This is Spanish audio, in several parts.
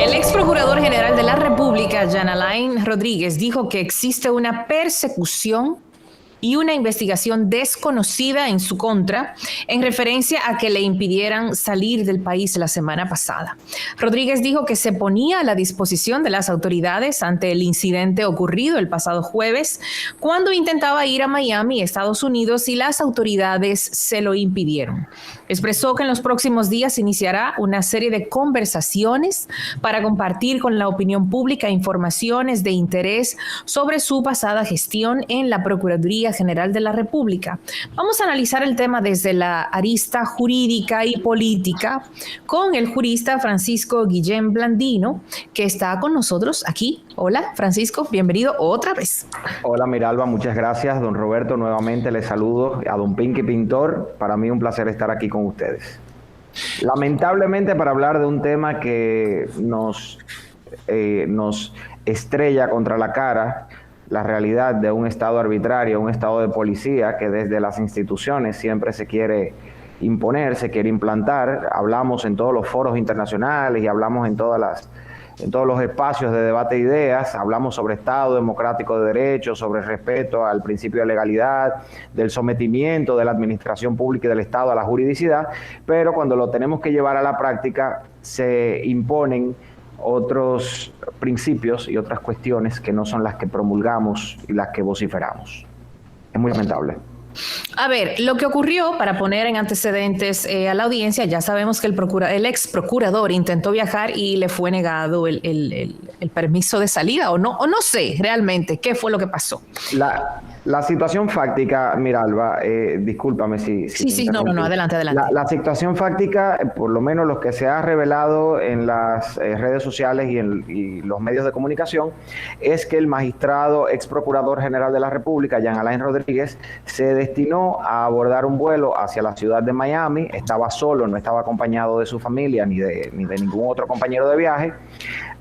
El ex procurador general de la República, Jean Alain Rodríguez, dijo que existe una persecución y una investigación desconocida en su contra en referencia a que le impidieran salir del país la semana pasada. Rodríguez dijo que se ponía a la disposición de las autoridades ante el incidente ocurrido el pasado jueves cuando intentaba ir a Miami, Estados Unidos, y las autoridades se lo impidieron. Expresó que en los próximos días iniciará una serie de conversaciones para compartir con la opinión pública informaciones de interés sobre su pasada gestión en la Procuraduría General de la República. Vamos a analizar el tema desde la arista jurídica y política con el jurista Francisco Guillén Blandino, que está con nosotros aquí. Hola, Francisco, bienvenido otra vez. Hola, Miralba, muchas gracias. Don Roberto, nuevamente les saludo. A don Pinky Pintor, para mí un placer estar aquí con ustedes. Lamentablemente, para hablar de un tema que nos estrella contra la cara, la realidad de un Estado arbitrario, un Estado de policía que desde las instituciones siempre se quiere imponer, se quiere implantar. Hablamos en todos los foros internacionales y hablamos en todos los espacios de debate de ideas, hablamos sobre Estado democrático de derecho, sobre el respeto al principio de legalidad, del sometimiento de la administración pública y del Estado a la juridicidad, pero cuando lo tenemos que llevar a la práctica se imponen otros principios y otras cuestiones que no son las que promulgamos y las que vociferamos. Es muy lamentable. A ver, lo que ocurrió, para poner en antecedentes a la audiencia, ya sabemos que el ex procurador intentó viajar y le fue negado el permiso de salida, o no sé realmente qué fue lo que pasó. La situación fáctica, Miralba, discúlpame si... Sí, no, adelante. La situación fáctica, por lo menos lo que se ha revelado en las redes sociales y los medios de comunicación, es que el magistrado ex procurador general de la República, Jean Alain Rodríguez, se destinó a abordar un vuelo hacia la ciudad de Miami. Estaba solo, no estaba acompañado de su familia ni de ningún otro compañero de viaje.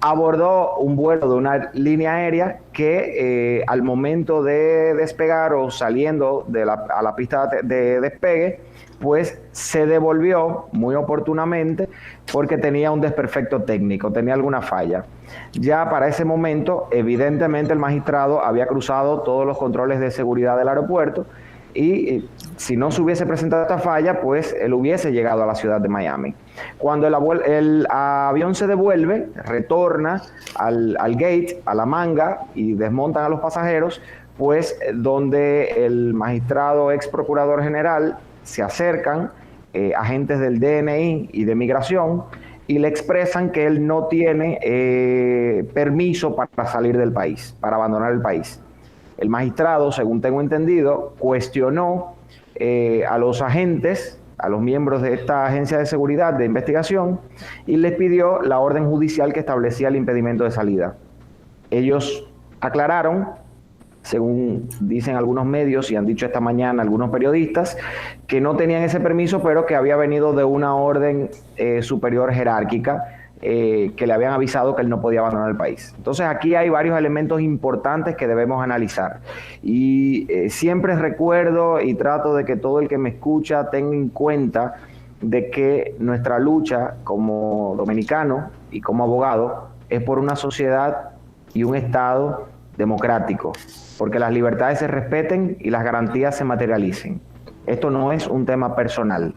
Abordó un vuelo de una línea aérea que al momento de despegar o saliendo a la pista de despegue, pues se devolvió muy oportunamente porque tenía un desperfecto técnico, tenía alguna falla. Ya para ese momento, evidentemente el magistrado había cruzado todos los controles de seguridad del aeropuerto y si no se hubiese presentado esta falla, pues él hubiese llegado a la ciudad de Miami. Cuando el avión se devuelve, retorna al gate, a la manga, y desmontan a los pasajeros, pues donde el magistrado ex procurador general se acercan agentes del DNI y de Migración y le expresan que él no tiene permiso para salir del país, para abandonar el país. El magistrado, según tengo entendido, cuestionó a los agentes, a los miembros de esta agencia de seguridad de investigación, y les pidió la orden judicial que establecía el impedimento de salida. Ellos aclararon, según dicen algunos medios y han dicho esta mañana algunos periodistas, que no tenían ese permiso, pero que había venido de una orden superior jerárquica, que le habían avisado que él no podía abandonar el país. Entonces aquí hay varios elementos importantes que debemos analizar y siempre recuerdo y trato de que todo el que me escucha tenga en cuenta de que nuestra lucha como dominicano y como abogado es por una sociedad y un Estado democrático, porque las libertades se respeten y las garantías se materialicen. Esto no es un tema personal.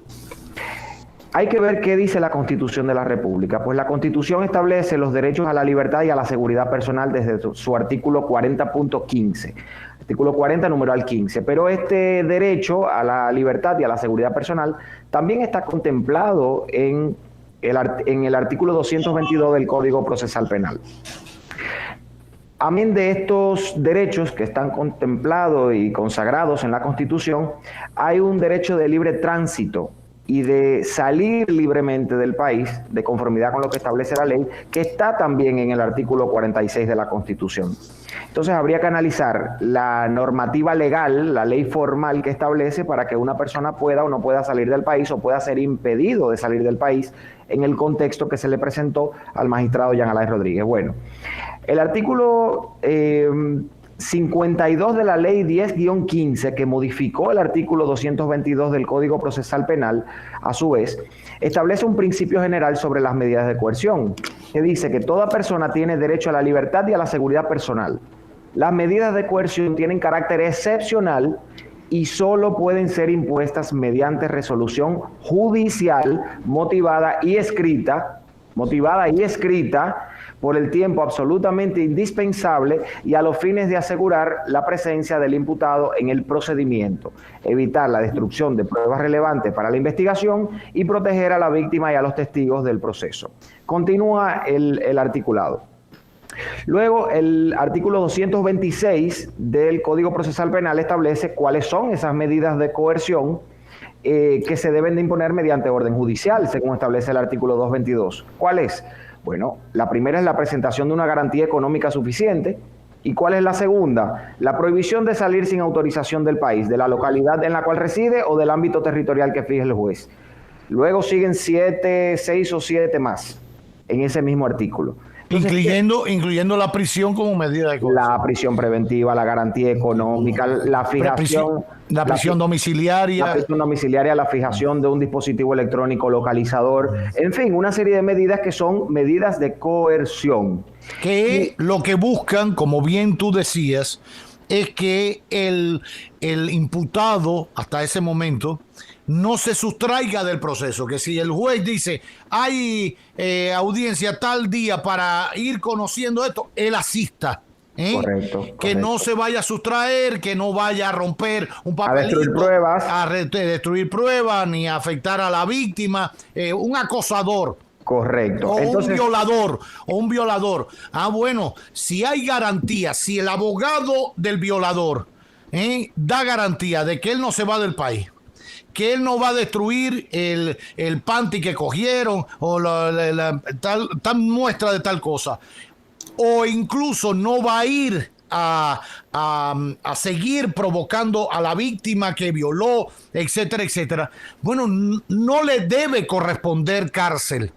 Hay que ver qué dice la Constitución de la República. Pues la Constitución establece los derechos a la libertad y a la seguridad personal desde su artículo 40.15. Artículo 40, numeral 15. Pero este derecho a la libertad y a la seguridad personal también está contemplado en el artículo 222 del Código Procesal Penal. Amén de estos derechos que están contemplados y consagrados en la Constitución, hay un derecho de libre tránsito y de salir libremente del país, de conformidad con lo que establece la ley, que está también en el artículo 46 de la Constitución. Entonces habría que analizar la normativa legal, la ley formal que establece para que una persona pueda o no pueda salir del país o pueda ser impedido de salir del país en el contexto que se le presentó al magistrado Jean Alain Rodríguez. Bueno, el artículo 52 de la ley 10-15, que modificó el artículo 222 del Código Procesal Penal, a su vez, establece un principio general sobre las medidas de coerción. que dice que toda persona tiene derecho a la libertad y a la seguridad personal. Las medidas de coerción tienen carácter excepcional y solo pueden ser impuestas mediante resolución judicial motivada y escrita por el tiempo absolutamente indispensable y a los fines de asegurar la presencia del imputado en el procedimiento, evitar la destrucción de pruebas relevantes para la investigación y proteger a la víctima y a los testigos del proceso. Continúa el articulado. Luego, el artículo 226 del Código Procesal Penal establece cuáles son esas medidas de coerción que se deben de imponer mediante orden judicial, según establece el artículo 222. ¿Cuál es? Bueno, la primera es la presentación de una garantía económica suficiente. ¿Y cuál es la segunda? La prohibición de salir sin autorización del país, de la localidad en la cual reside o del ámbito territorial que fije el juez. Luego siguen 6 o 7 más en ese mismo artículo. Entonces, incluyendo la prisión como medida de coerción. La prisión preventiva, la garantía económica, la fijación... La prisión domiciliaria. La prisión domiciliaria, la fijación de un dispositivo electrónico localizador. En fin, una serie de medidas que son medidas de coerción. Que lo que buscan, como bien tú decías, es que el imputado, hasta ese momento, no se sustraiga del proceso, que si el juez dice hay audiencia tal día para ir conociendo esto, él asista. Correcto. Que no se vaya a sustraer, que no vaya a romper un papelito, a destruir pruebas, ni a afectar a la víctima, un acosador. Correcto. Entonces, un violador. Ah, bueno, si hay garantía, si el abogado del violador da garantía de que él no se va del país, que él no va a destruir el panty que cogieron o tal muestra de tal cosa, o incluso no va a ir a seguir provocando a la víctima que violó, etcétera, etcétera. Bueno, no le debe corresponder cárcel.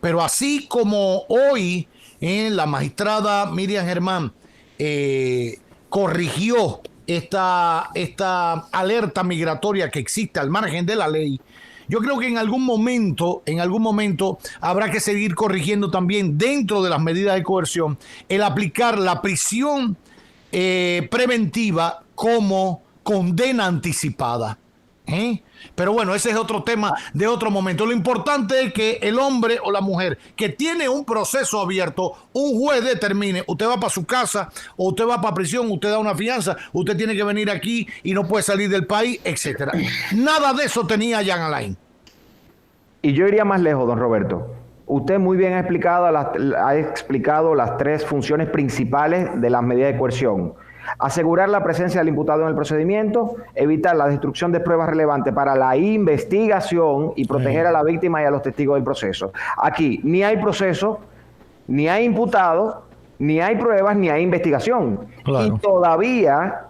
Pero así como hoy la magistrada Miriam Germán corrigió esta alerta migratoria que existe al margen de la ley, yo creo que en algún momento habrá que seguir corrigiendo también dentro de las medidas de coerción el aplicar la prisión preventiva como condena anticipada. Pero bueno, ese es otro tema de otro momento. Lo importante es que el hombre o la mujer que tiene un proceso abierto, un juez determine, usted va para su casa o usted va para prisión, usted da una fianza, usted tiene que venir aquí y no puede salir del país, etcétera. Nada de eso tenía Jean Alain. Y yo iría más lejos, don Roberto. Usted muy bien ha explicado las 3 funciones principales de las medidas de coerción. Asegurar la presencia del imputado en el procedimiento, evitar la destrucción de pruebas relevantes para la investigación y proteger a la víctima y a los testigos del proceso. Aquí ni hay proceso, ni hay imputado, ni hay pruebas, ni hay investigación. Claro.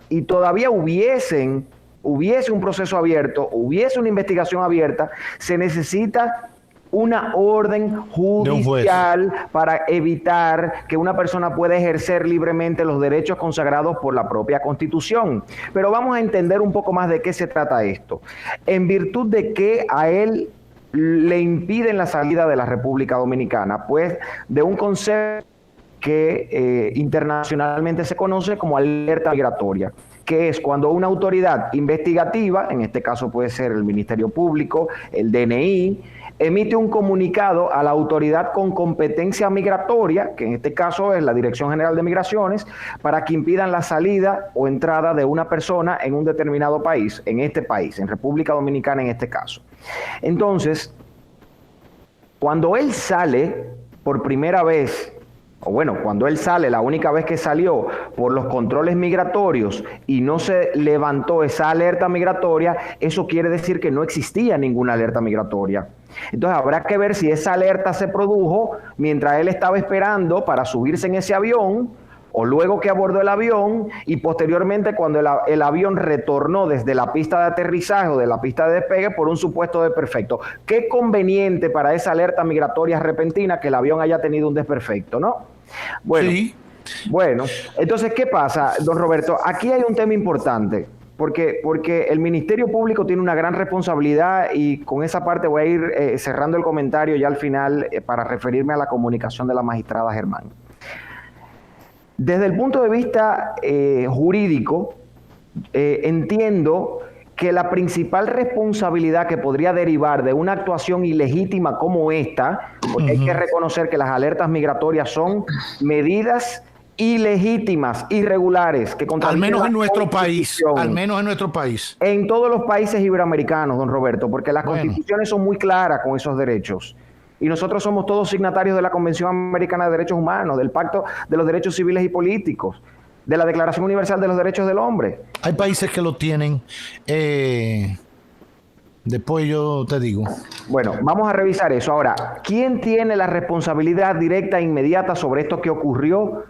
Y todavía hubiese un proceso abierto, hubiese una investigación abierta, se necesita una orden judicial para evitar que una persona pueda ejercer libremente los derechos consagrados por la propia Constitución. Pero vamos a entender un poco más de qué se trata esto. En virtud de que a él le impiden la salida de la República Dominicana, pues de un concepto que internacionalmente se conoce como alerta migratoria, que es cuando una autoridad investigativa, en este caso puede ser el Ministerio Público, el DNI, emite un comunicado a la autoridad con competencia migratoria, que en este caso es la Dirección General de Migraciones, para que impidan la salida o entrada de una persona en un determinado país, en República Dominicana en este caso. Entonces, cuando él sale por primera vez, o bueno, cuando él sale, la única vez que salió por los controles migratorios y no se levantó esa alerta migratoria, eso quiere decir que no existía ninguna alerta migratoria. Entonces habrá que ver si esa alerta se produjo mientras él estaba esperando para subirse en ese avión, o luego que abordó el avión y posteriormente cuando el avión retornó desde la pista de aterrizaje o de la pista de despegue por un supuesto desperfecto. Qué conveniente para esa alerta migratoria repentina que el avión haya tenido un desperfecto, ¿no? Bueno, sí. Bueno, entonces, ¿qué pasa, don Roberto? Aquí hay un tema importante. porque el Ministerio Público tiene una gran responsabilidad y con esa parte voy a ir cerrando el comentario ya al final para referirme a la comunicación de la magistrada Germán. Desde el punto de vista jurídico, entiendo que la principal responsabilidad que podría derivar de una actuación ilegítima como esta, porque hay que reconocer que las alertas migratorias son medidas ilegítimas, irregulares, que al menos en nuestro país, al menos en nuestro país. En todos los países iberoamericanos, don Roberto, porque las constituciones son muy claras con esos derechos. Y nosotros somos todos signatarios de la Convención Americana de Derechos Humanos, del Pacto de los Derechos Civiles y Políticos, de la Declaración Universal de los Derechos del Hombre. Hay países que lo tienen. Después yo te digo. Bueno, vamos a revisar eso. Ahora, ¿quién tiene la responsabilidad directa e inmediata sobre esto que ocurrió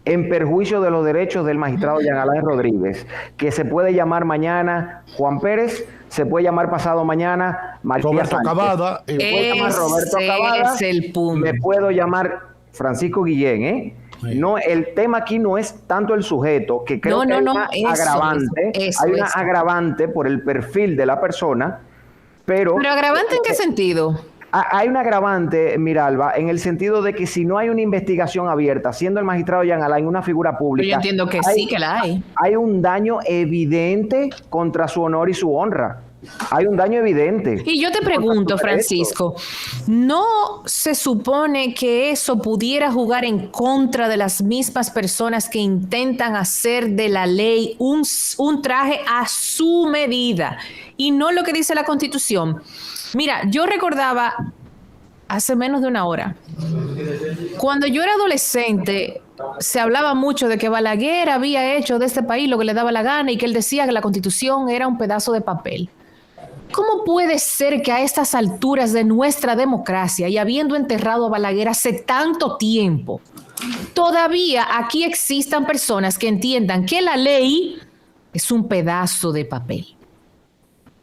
en perjuicio de los derechos del magistrado Jean Alain Rodríguez? Que se puede llamar mañana Juan Pérez, se puede llamar pasado mañana Roberto Cavada. Se puede llamar Roberto Cavada. Es el punto. Me puedo llamar Francisco Guillén, ¿eh? Sí. No, el tema aquí no es tanto el sujeto, que creo que hay una agravante. Hay una agravante por el perfil de la persona, pero ¿agravante en qué sentido? Hay un agravante, Miralba, en el sentido de que si no hay una investigación abierta, siendo el magistrado Jean Alain una figura pública... Yo entiendo que sí, que la hay. Hay un daño evidente contra su honor y su honra. Hay un daño evidente. Y yo te pregunto, Francisco, ¿no se supone que eso pudiera jugar en contra de las mismas personas que intentan hacer de la ley un traje a su medida y no lo que dice la Constitución? Mira, yo recordaba hace menos de una hora, cuando yo era adolescente, se hablaba mucho de que Balaguer había hecho de este país lo que le daba la gana y que él decía que la Constitución era un pedazo de papel. ¿Cómo puede ser que a estas alturas de nuestra democracia y habiendo enterrado a Balaguer hace tanto tiempo, todavía aquí existan personas que entiendan que la ley es un pedazo de papel?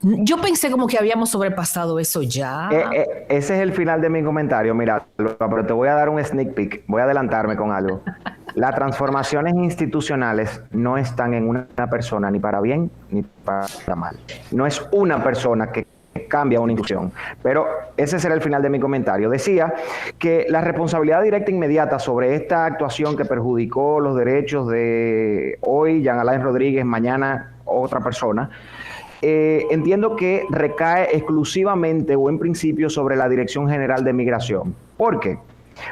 Yo pensé como que habíamos sobrepasado eso ya. Ese es el final de mi comentario. Mira, pero te voy a dar un sneak peek. Voy a adelantarme con algo. Las transformaciones institucionales no están en una persona ni para bien ni para mal. No es una persona que cambia una institución. Pero ese será el final de mi comentario. Decía que la responsabilidad directa e inmediata sobre esta actuación que perjudicó los derechos de hoy, Jean Alain Rodríguez, mañana otra persona, entiendo que recae exclusivamente o en principio sobre la Dirección General de Migración. ¿Por qué?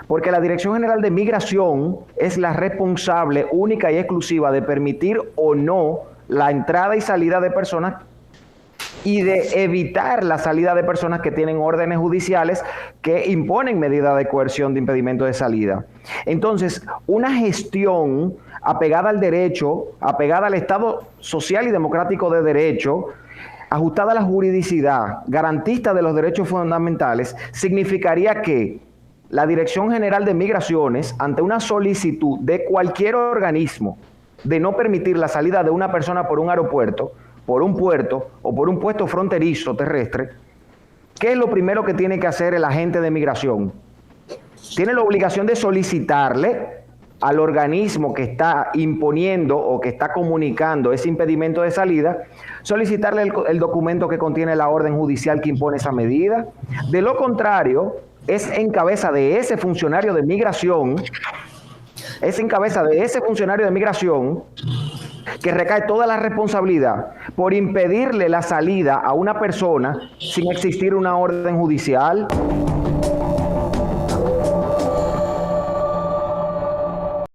Porque la Dirección General de Migración es la responsable única y exclusiva de permitir o no la entrada y salida de personas y de evitar la salida de personas que tienen órdenes judiciales que imponen medidas de coerción de impedimento de salida. Entonces, una gestión apegada al derecho, apegada al Estado social y democrático de derecho, ajustada a la juridicidad, garantista de los derechos fundamentales, significaría que la Dirección General de Migraciones, ante una solicitud de cualquier organismo de no permitir la salida de una persona por un aeropuerto, por un puerto o por un puesto fronterizo terrestre, ¿qué es lo primero que tiene que hacer el agente de migración? Tiene la obligación de solicitarle al organismo que está imponiendo o que está comunicando ese impedimento de salida, solicitarle el documento que contiene la orden judicial que impone esa medida. De lo contrario, es en cabeza de ese funcionario de migración, que recae toda la responsabilidad por impedirle la salida a una persona sin existir una orden judicial,